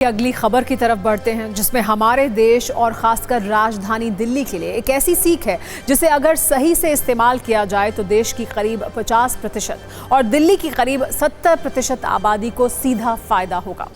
अगली खबर की तरफ बढ़ते हैं, जिसमें हमारे देश और खासकर राजधानी दिल्ली के लिए एक ऐसी सीख है जिसे अगर सही से इस्तेमाल किया जाए तो देश की करीब 50% और दिल्ली की करीब 70% आबादी को सीधा फायदा होगा।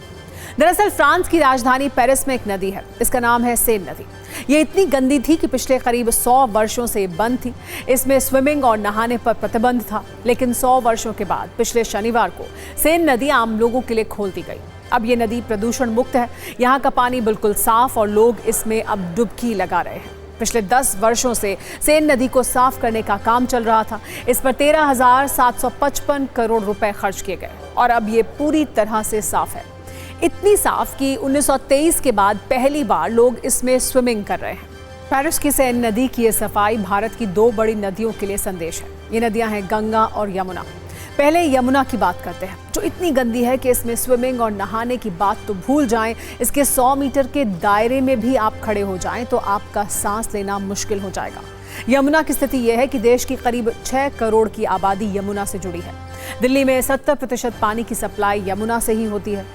दरअसल फ्रांस की राजधानी पेरिस में एक नदी है, इसका नाम है सेन नदी। ये इतनी गंदी थी कि पिछले करीब 100 वर्षों से बंद थी। इसमें स्विमिंग और नहाने पर प्रतिबंध था, लेकिन 100 वर्षों के बाद पिछले शनिवार को सेन नदी आम लोगों के लिए खोल दी गई। अब ये नदी प्रदूषण मुक्त है, यहाँ का पानी बिल्कुल साफ और लोग इसमें अब डुबकी लगा रहे हैं। पिछले 10 वर्षों से सेन नदी को साफ करने का काम चल रहा था। इस पर 13,755 करोड़ रुपए खर्च किए गए और अब ये पूरी तरह से साफ है। इतनी साफ कि 1923 के बाद पहली बार लोग इसमें स्विमिंग कर रहे हैं। पेरिस की सेन नदी की ये सफाई भारत की 2 बड़ी नदियों के लिए संदेश है। ये नदियां हैं गंगा और यमुना। पहले यमुना की बात करते हैं, जो इतनी गंदी है कि इसमें स्विमिंग और नहाने की बात तो भूल जाएं। इसके 100 मीटर के दायरे में भी आप खड़े हो जाएं तो आपका सांस लेना मुश्किल हो जाएगा। यमुना की स्थिति यह है कि देश की करीब 6 करोड़ की आबादी यमुना से जुड़ी है। दिल्ली में 70% पानी की सप्लाई यमुना से ही होती है।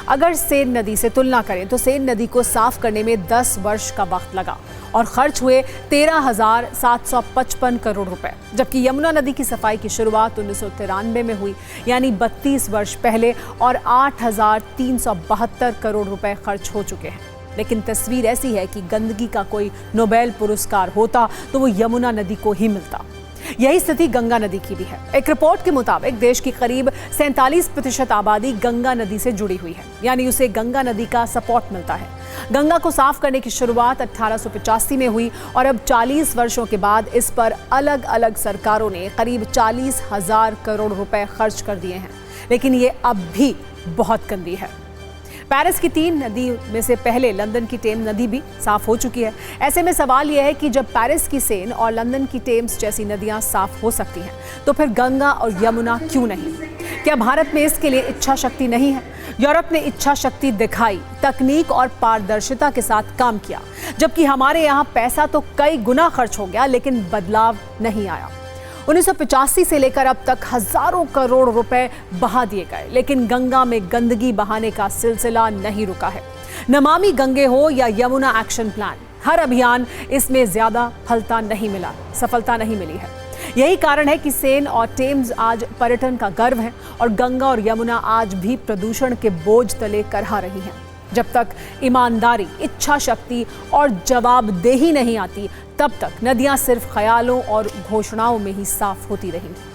अगर सेन नदी से तुलना करें तो सेन नदी को साफ करने में 10 वर्ष का वक्त लगा और खर्च हुए 13,755 करोड़ रुपए, जबकि यमुना नदी की सफाई की शुरुआत 1993 में हुई, यानी 32 वर्ष पहले, और 8,372 करोड़ रुपए खर्च हो चुके हैं। लेकिन तस्वीर ऐसी है कि गंदगी का कोई नोबेल पुरस्कार होता तो वो यमुना नदी को ही मिलता। यही स्थिति गंगा नदी की भी है। एक रिपोर्ट के मुताबिक देश की करीब 47% आबादी गंगा नदी से जुड़ी हुई है, यानी उसे गंगा नदी का सपोर्ट मिलता है। गंगा को साफ करने की शुरुआत 1885 में हुई और अब 40 वर्षों के बाद इस पर अलग अलग सरकारों ने करीब 40,000 करोड़ रुपए खर्च कर दिए हैं, लेकिन ये अब भी बहुत गंदी है। पेरिस की 3 नदी में से पहले लंदन की टेम नदी भी साफ हो चुकी है। ऐसे में सवाल यह है कि जब पेरिस की सेन और लंदन की टेम्स जैसी नदियां साफ हो सकती हैं, तो फिर गंगा और यमुना क्यों नहीं? क्या भारत में इसके लिए इच्छा शक्ति नहीं है? यूरोप ने इच्छा शक्ति दिखाई, तकनीक और पारदर्शिता के साथ काम किया, जबकि हमारे यहाँ पैसा तो कई गुना खर्च हो गया, लेकिन बदलाव नहीं आया। 1985 से लेकर अब तक हजारों करोड़ रुपए बहा दिए गए, लेकिन गंगा में गंदगी बहाने का सिलसिला नहीं रुका है। नमामि गंगे हो या यमुना एक्शन प्लान, हर अभियान इसमें ज्यादा सफलता नहीं मिली है। यही कारण है कि सेन और टेम्स आज पर्यटन का गर्व है और गंगा और यमुना आज भी प्रदूषण के बोझ तले करहा रही हैं। जब तक ईमानदारी, इच्छा शक्ति और जवाबदेही नहीं आती, तब तक नदियां सिर्फ ख्यालों और घोषणाओं में ही साफ होती रहेंगी।